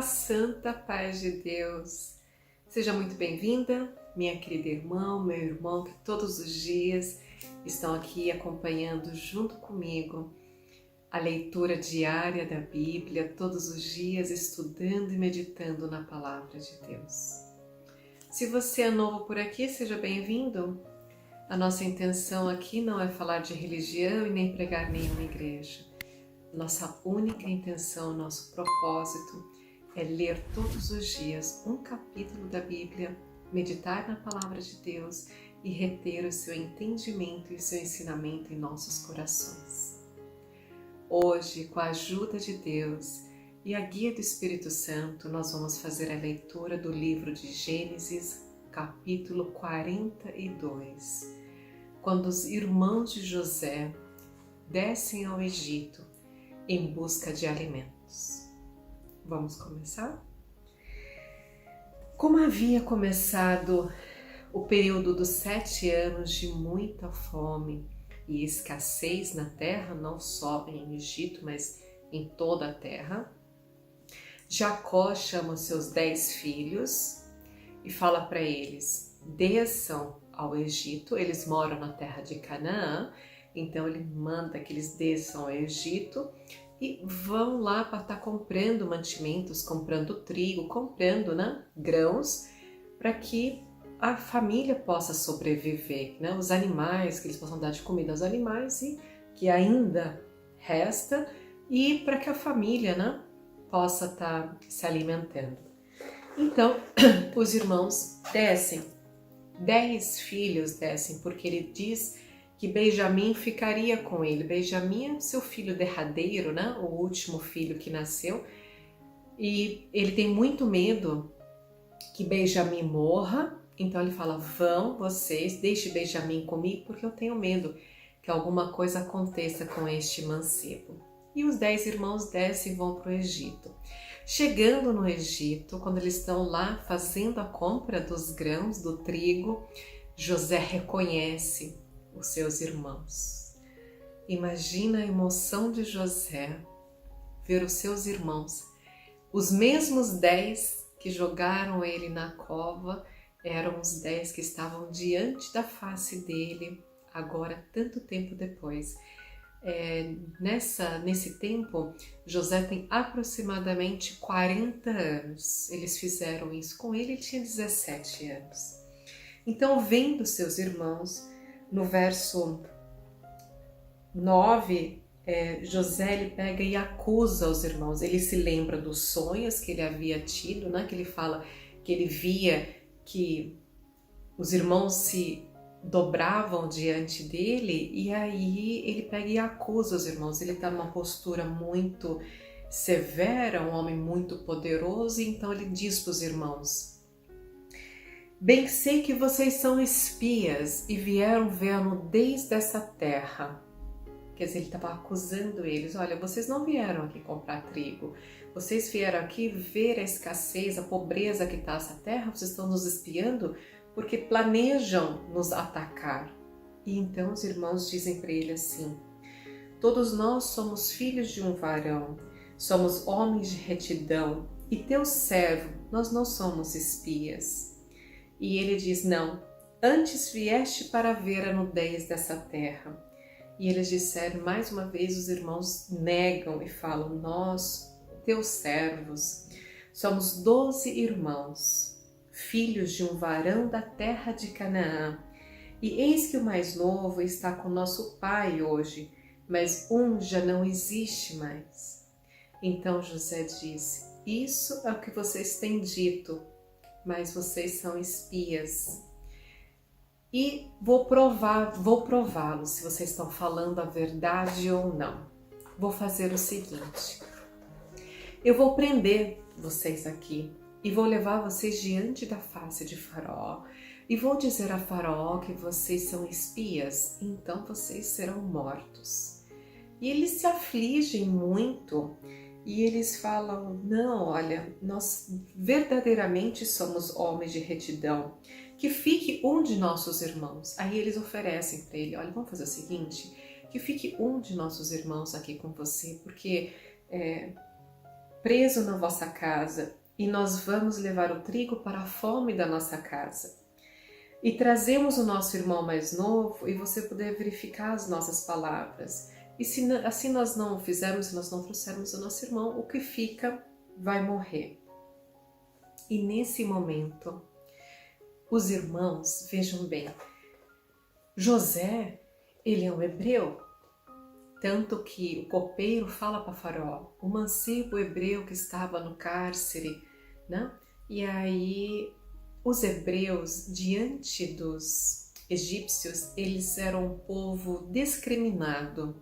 A santa paz de Deus. Seja muito bem-vinda, minha querida irmã, meu irmão, que todos os dias estão aqui acompanhando junto comigo a leitura diária da Bíblia, todos os dias estudando e meditando na Palavra de Deus. Se você é novo por aqui, seja bem-vindo. A nossa intenção aqui não é falar de religião e nem pregar nenhuma igreja. Nossa única intenção, nosso propósito é ler todos os dias um capítulo da Bíblia, meditar na Palavra de Deus e reter o seu entendimento e o seu ensinamento em nossos corações. Hoje, com a ajuda de Deus e a guia do Espírito Santo, nós vamos fazer a leitura do livro de Gênesis, capítulo 42, quando os irmãos de José descem ao Egito em busca de alimentos. Vamos começar? Como havia começado o período dos 7 anos de muita fome e escassez na terra, não só em Egito, mas em toda a terra, Jacó chama os seus 10 filhos e fala para eles: desçam ao Egito. Eles moram na terra de Canaã, então ele manda que eles desçam ao Egito e vão lá para estar comprando mantimentos, comprando trigo, comprando grãos, para que a família possa sobreviver, os animais, que eles possam dar de comida aos animais e que ainda resta, e para que a família possa estar se alimentando. Então, os irmãos descem, 10 filhos descem, porque ele diz que Benjamim ficaria com ele. Benjamim é seu filho derradeiro, o último filho que nasceu, e ele tem muito medo que Benjamim morra, então ele fala: vão vocês, deixe Benjamim comigo, porque eu tenho medo que alguma coisa aconteça com este mancebo. E os 10 irmãos descem e vão para o Egito. Chegando no Egito, quando eles estão lá fazendo a compra dos grãos, do trigo, José reconhece os seus irmãos. Imagina a emoção de José ver os seus irmãos, os mesmos 10 que jogaram ele na cova, eram os 10 que estavam diante da face dele agora, tanto tempo depois. Nesse tempo, José tem aproximadamente 40 anos. Eles fizeram isso com ele, ele tinha 17 anos. Então, vendo seus irmãos, no verso 9, José ele pega e acusa os irmãos. Ele se lembra dos sonhos que ele havia tido, que ele fala que ele via que os irmãos se dobravam diante dele, e aí ele pega e acusa os irmãos. Ele está numa postura muito severa, um homem muito poderoso, e então ele diz para os irmãos: bem sei que vocês são espias e vieram ver a nudez dessa terra. Quer dizer, ele estava acusando eles: olha, vocês não vieram aqui comprar trigo, vocês vieram aqui ver a escassez, a pobreza que está essa terra, vocês estão nos espiando porque planejam nos atacar. E então os irmãos dizem para ele assim: todos nós somos filhos de um varão, somos homens de retidão, e teu servo, nós não somos espias. E ele diz: não, antes vieste para ver a nudez dessa terra. E eles disseram, mais uma vez os irmãos negam e falam: nós, teus servos, somos 12 irmãos, filhos de um varão da terra de Canaã. E eis que o mais novo está com nosso pai hoje, mas um já não existe mais. Então José disse: isso é o que vocês têm dito, mas vocês são espias. E vou prová-los se vocês estão falando a verdade ou não. Vou fazer o seguinte: eu vou prender vocês aqui e vou levar vocês diante da face de Faraó e vou dizer a Faraó que vocês são espias, então vocês serão mortos. E eles se afligem muito. E eles falam: não, olha, nós verdadeiramente somos homens de retidão, que fique um de nossos irmãos. Aí eles oferecem para ele: olha, vamos fazer o seguinte, que fique um de nossos irmãos aqui com você, porque preso na vossa casa, e nós vamos levar o trigo para a fome da nossa casa. E trazemos o nosso irmão mais novo, e você poder verificar as nossas palavras. E se assim nós não fizermos, se nós não trouxermos o nosso irmão, o que fica vai morrer. E nesse momento, os irmãos, vejam bem, José, ele é um hebreu, tanto que o copeiro fala para Faraó, o mancebo hebreu que estava no cárcere, né? E aí os hebreus, diante dos egípcios, eles eram um povo discriminado,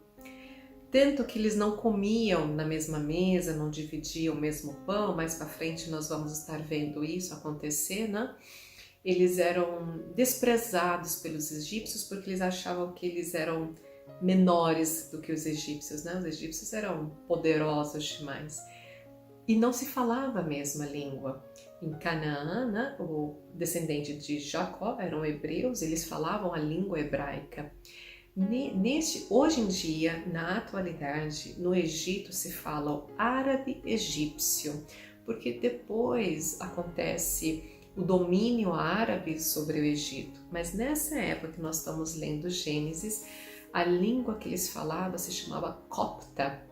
tanto que eles não comiam na mesma mesa, não dividiam o mesmo pão. Mais para frente nós vamos estar vendo isso acontecer, né? Eles eram desprezados pelos egípcios porque eles achavam que eles eram menores do que os egípcios, né? Os egípcios eram poderosos demais. E não se falava a mesma língua. Em Canaã, né, o descendente de Jacó eram hebreus, eles falavam a língua hebraica. Hoje em dia, na atualidade, no Egito se fala o árabe egípcio, porque depois acontece o domínio árabe sobre o Egito. Mas nessa época que nós estamos lendo Gênesis, a língua que eles falavam se chamava copta.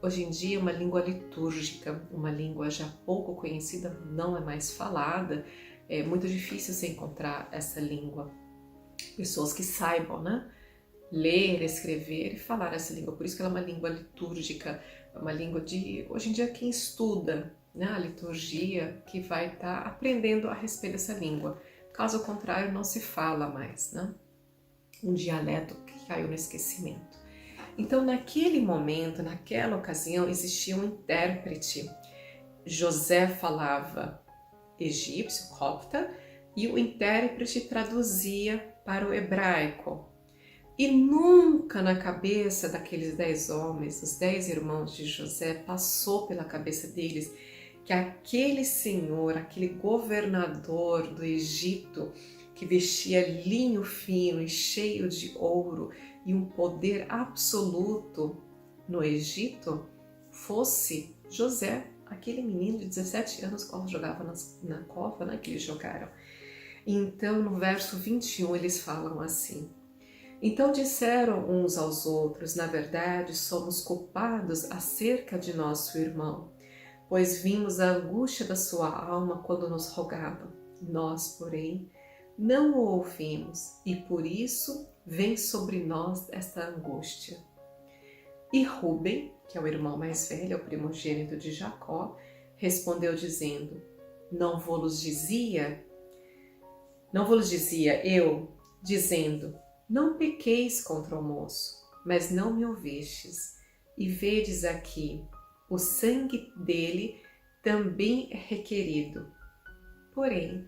Hoje em dia é uma língua litúrgica, uma língua já pouco conhecida, não é mais falada. É muito difícil você encontrar essa língua. Pessoas que saibam, né? Ler, escrever e falar essa língua. Por isso que ela é uma língua litúrgica, uma língua de, hoje em dia, quem estuda, né, a liturgia, que vai estar aprendendo a respeito dessa língua. Caso contrário, não se fala mais, né? Um dialeto que caiu no esquecimento. Então, naquele momento, naquela ocasião, existia um intérprete. José falava egípcio, copta, e o intérprete traduzia para o hebraico. E nunca na cabeça daqueles 10 homens, os 10 irmãos de José, passou pela cabeça deles que aquele senhor, aquele governador do Egito, que vestia linho fino e cheio de ouro e um poder absoluto no Egito, fosse José, aquele menino de 17 anos que jogava na cova, né, que eles jogaram. Então, no verso 21, eles falam assim: então disseram uns aos outros, na verdade, somos culpados acerca de nosso irmão, pois vimos a angústia da sua alma quando nos rogava. Nós, porém, não o ouvimos, e por isso vem sobre nós esta angústia. E Rúben, que é o irmão mais velho, é o primogênito de Jacó, respondeu dizendo: não vos dizia eu, dizendo: não pequeis contra o moço, mas não me ouvistes, e vedes aqui, o sangue dele também é requerido. Porém,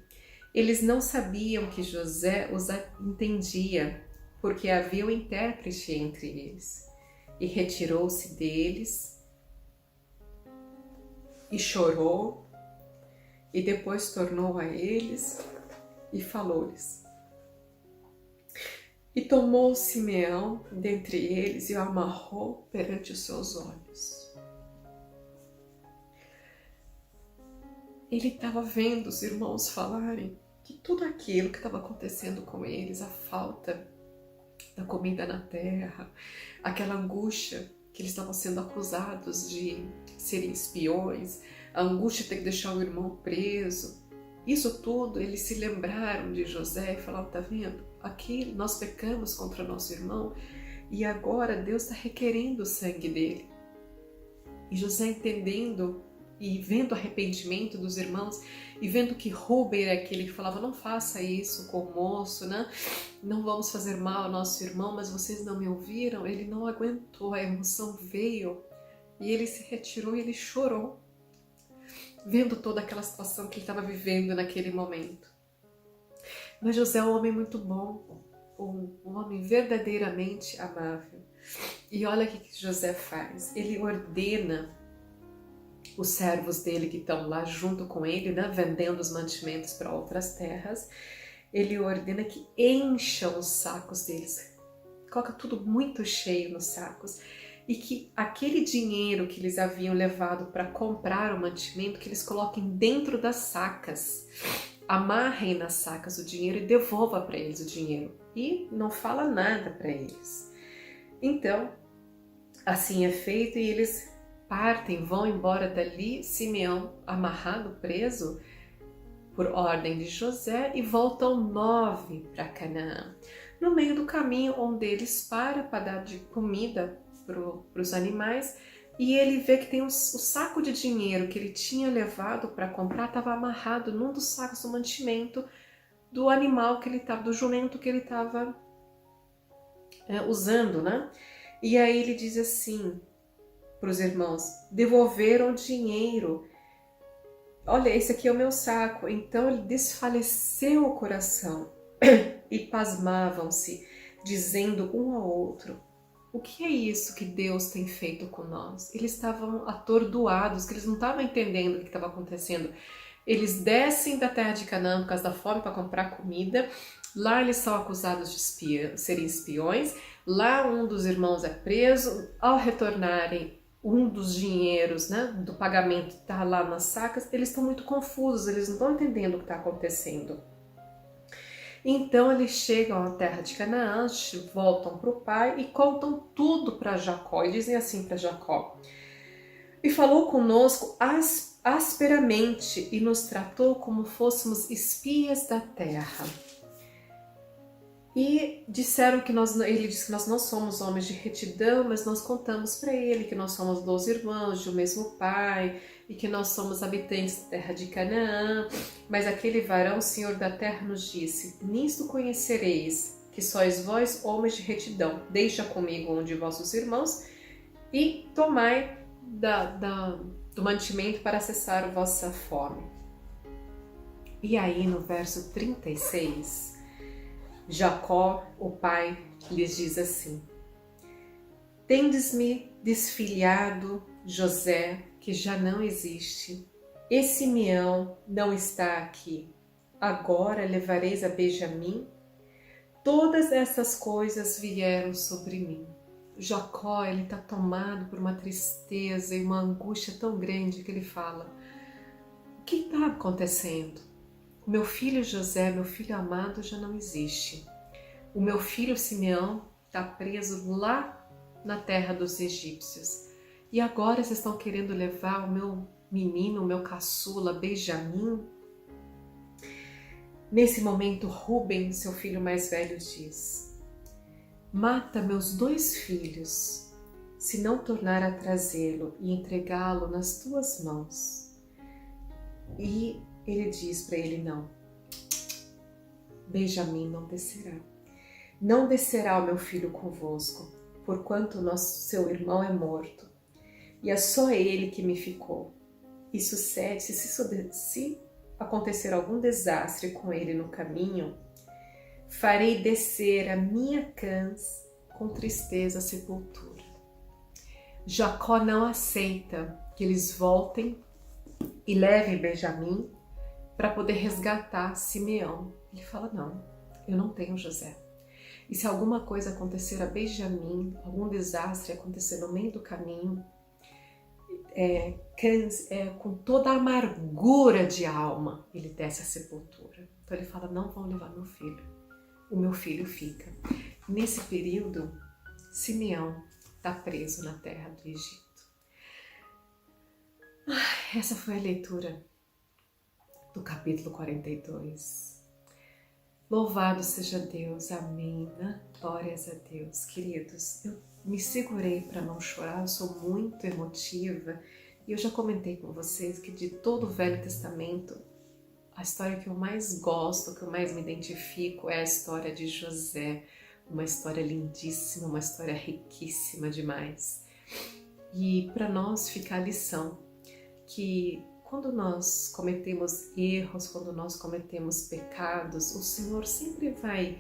eles não sabiam que José os entendia, porque havia um intérprete entre eles. E retirou-se deles, e chorou, e depois tornou a eles, e falou-lhes. E tomou Simeão dentre eles e o amarrou perante os seus olhos. Ele estava vendo os irmãos falarem que tudo aquilo que estava acontecendo com eles, a falta da comida na terra, aquela angústia que eles estavam sendo acusados de serem espiões, a angústia de ter que deixar o irmão preso, isso tudo, eles se lembraram de José e falaram: tá vendo? Aqui nós pecamos contra nosso irmão e agora Deus está requerendo o sangue dele. E José, entendendo e vendo o arrependimento dos irmãos e vendo que Rúben era aquele que falava: não faça isso com o moço, né? Não vamos fazer mal ao nosso irmão, mas vocês não me ouviram. Ele não aguentou, a emoção veio e ele se retirou e ele chorou, vendo toda aquela situação que ele estava vivendo naquele momento. Mas José é um homem muito bom, um homem verdadeiramente amável. E olha o que José faz. Ele ordena os servos dele que estão lá junto com ele, né, vendendo os mantimentos para outras terras. Ele ordena que encham os sacos deles. Coloca tudo muito cheio nos sacos. e que aquele dinheiro que eles haviam levado para comprar o mantimento, que eles coloquem dentro das sacas, amarrem nas sacas o dinheiro e devolva para eles o dinheiro. E não fala nada para eles. Então, assim é feito e eles partem, vão embora dali, Simeão amarrado, preso, por ordem de José, e voltam 9 para Canaã. No meio do caminho, um deles para dar de comida para os animais, e ele vê que tem o saco de dinheiro que ele tinha levado para comprar, estava amarrado num dos sacos do mantimento do animal que ele estava, do jumento que ele estava usando, né? E aí ele diz assim para os irmãos: devolveram o dinheiro. Olha, esse aqui é o meu saco. Então ele desfaleceu o coração e pasmavam-se, dizendo um ao outro: o que é isso que Deus tem feito com nós? Eles estavam atordoados, que eles não estavam entendendo o que estava acontecendo. Eles descem da terra de Canaã por causa da fome para comprar comida. Lá eles são acusados de serem espiões. Lá um dos irmãos é preso. Ao retornarem, um dos dinheiros, né, do pagamento está lá nas sacas. Eles estão muito confusos, eles não estão entendendo o que está acontecendo. Então eles chegam à terra de Canaã, voltam para o pai e contam tudo para Jacó. E dizem assim para Jacó: e falou conosco asperamente e nos tratou como fôssemos espias da terra. E disseram que ele disse que nós não somos homens de retidão, mas nós contamos para ele que nós somos 12 irmãos de um mesmo pai e que nós somos habitantes da terra de Canaã. Mas aquele varão, senhor da terra, nos disse: nisto conhecereis que sois vós homens de retidão. Deixa comigo um de vossos irmãos e tomai do mantimento para cessar a vossa fome. E aí no verso 36... Jacó, o pai, lhes diz assim: tendes-me desfilhado José, que já não existe, e Simeão não está aqui. Agora levareis a Benjamim? Todas essas coisas vieram sobre mim. Jacó, ele está tomado por uma tristeza e uma angústia tão grande que ele fala: o que está acontecendo? O meu filho José, meu filho amado, já não existe. O meu filho Simeão está preso lá na terra dos egípcios. E agora vocês estão querendo levar o meu menino, o meu caçula, Benjamim? Nesse momento, Rúben, seu filho mais velho, diz: mata meus 2 filhos, se não tornar a trazê-lo e entregá-lo nas tuas mãos. E ele diz para ele: não, Benjamim não descerá. Não descerá o meu filho convosco, porquanto seu irmão é morto, e é só ele que me ficou. E sucede, se acontecer algum desastre com ele no caminho, farei descer a minha cãs com tristeza à sepultura. Jacó não aceita que eles voltem e levem Benjamim para poder resgatar Simeão. Ele fala: não, eu não tenho José. E se alguma coisa acontecer a Benjamim, algum desastre acontecer no meio do caminho, com toda a amargura de alma, ele desce à sepultura. Então ele fala: não vão levar meu filho, o meu filho fica. Nesse período, Simeão está preso na terra do Egito. Essa foi a leitura do capítulo 42. Louvado seja Deus, amém, né? Glórias a Deus. Queridos, eu me segurei para não chorar, eu sou muito emotiva e eu já comentei com vocês que de todo o Velho Testamento, a história que eu mais gosto, que eu mais me identifico é a história de José, uma história lindíssima, uma história riquíssima demais. E para nós fica a lição que quando nós cometemos erros, quando nós cometemos pecados, o Senhor sempre vai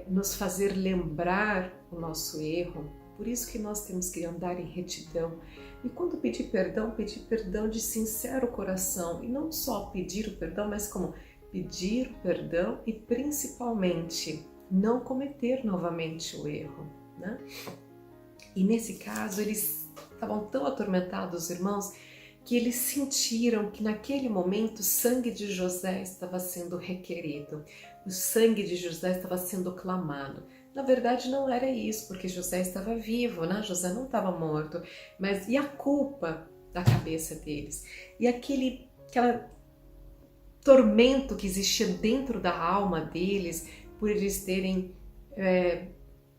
nos fazer lembrar o nosso erro. Por isso que nós temos que andar em retidão. E quando pedir perdão de sincero coração. E não só pedir o perdão, mas como pedir o perdão e principalmente não cometer novamente o erro, né? E nesse caso, eles estavam tão atormentados, os irmãos, que eles sentiram que naquele momento o sangue de José estava sendo requerido, o sangue de José estava sendo clamado. Na verdade não era isso, porque José estava vivo, né? José não estava morto, mas e a culpa da cabeça deles? E aquela tormento que existia dentro da alma deles, por eles terem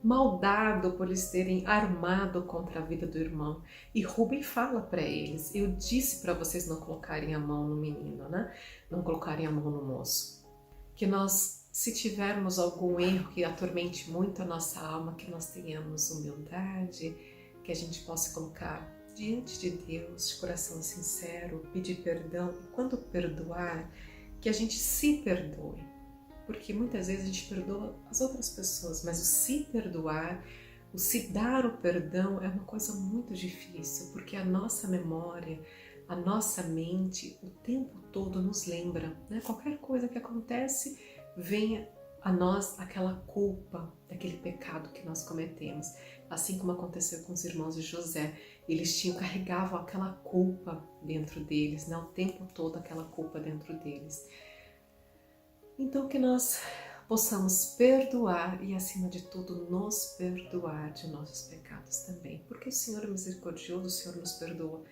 maldado, por eles terem armado contra a vida do irmão. E Rubem fala para eles: eu disse para vocês não colocarem a mão no menino, né? Não colocarem a mão no moço. Que nós, se tivermos algum erro que atormente muito a nossa alma, que nós tenhamos humildade, que a gente possa colocar diante de Deus, de coração sincero, pedir perdão, e quando perdoar, que a gente se perdoe, porque muitas vezes a gente perdoa as outras pessoas, mas o se perdoar, o se dar o perdão é uma coisa muito difícil, porque a nossa memória, a nossa mente o tempo todo nos lembra, né? Qualquer coisa que acontece, vem a nós aquela culpa daquele pecado que nós cometemos, assim como aconteceu com os irmãos de José. Eles carregavam aquela culpa dentro deles, né? O tempo todo aquela culpa dentro deles. Então que nós possamos perdoar e, acima de tudo, nos perdoar de nossos pecados também, porque o Senhor é misericordioso, o Senhor nos perdoa,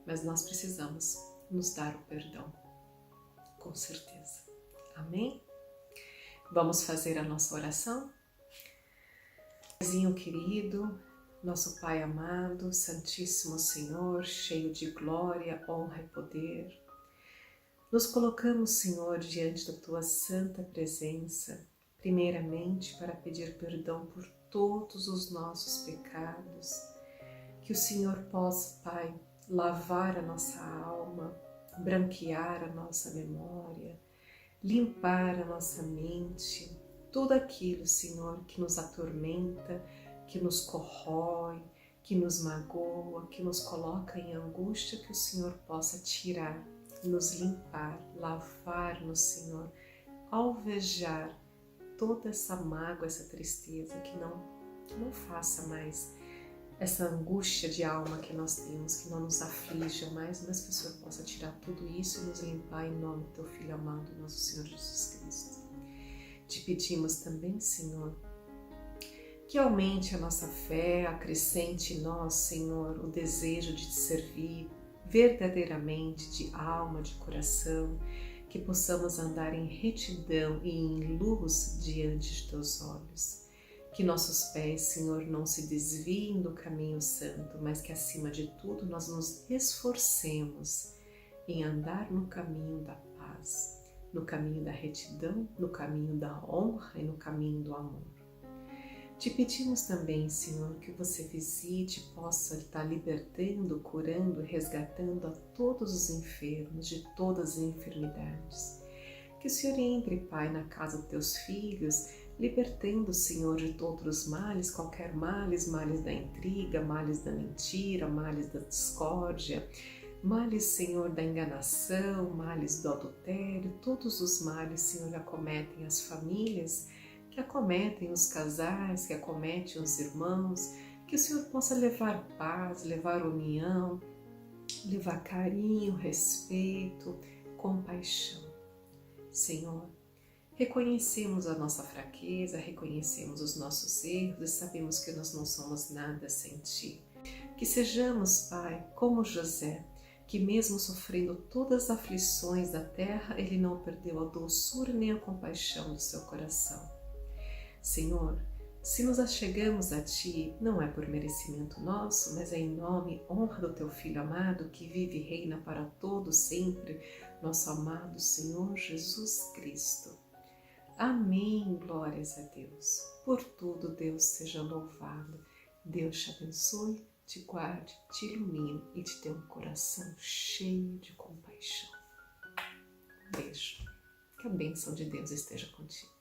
mas nós precisamos nos dar o perdão, com certeza. Amém? Vamos fazer a nossa oração? Paizinho querido, nosso Pai amado, Santíssimo Senhor, cheio de glória, honra e poder, nos colocamos, Senhor, diante da Tua santa presença, primeiramente para pedir perdão por todos os nossos pecados, que o Senhor possa, Pai, lavar a nossa alma, branquear a nossa memória, limpar a nossa mente, tudo aquilo, Senhor, que nos atormenta, que nos corrói, que nos magoa, que nos coloca em angústia, que o Senhor possa tirar, nos limpar, lavar-nos, Senhor, alvejar toda essa mágoa, essa tristeza, que não faça mais essa angústia de alma que nós temos, que não nos aflija mais, mas que o Senhor possa tirar tudo isso e nos limpar em nome do Teu Filho amado, nosso Senhor Jesus Cristo. Te pedimos também, Senhor, que aumente a nossa fé, acrescente em nós, Senhor, o desejo de Te servir verdadeiramente, de alma, de coração, que possamos andar em retidão e em luz diante de Teus olhos. Que nossos pés, Senhor, não se desviem do caminho santo, mas que, acima de tudo, nós nos esforcemos em andar no caminho da paz, no caminho da retidão, no caminho da honra e no caminho do amor. Te pedimos também, Senhor, que você visite, possa estar libertando, curando, resgatando a todos os enfermos de todas as enfermidades. Que o Senhor entre, Pai, na casa dos teus filhos, libertando, Senhor, de todos os males, qualquer males da intriga, males da mentira, males da discórdia, males, Senhor, da enganação, males do adultério, todos os males, Senhor, acometem as famílias, que acometem os casais, que acometem os irmãos, que o Senhor possa levar paz, levar união, levar carinho, respeito, compaixão. Senhor, reconhecemos a nossa fraqueza, reconhecemos os nossos erros e sabemos que nós não somos nada sem Ti. Que sejamos, Pai, como José, que mesmo sofrendo todas as aflições da terra, ele não perdeu a doçura nem a compaixão do seu coração. Senhor, se nos achegamos a Ti, não é por merecimento nosso, mas é em nome e honra do Teu Filho amado, que vive e reina para todo sempre, nosso amado Senhor Jesus Cristo. Amém, glórias a Deus. Por tudo Deus seja louvado. Deus te abençoe, te guarde, te ilumine e te dê um coração cheio de compaixão. Beijo. Que a bênção de Deus esteja contigo.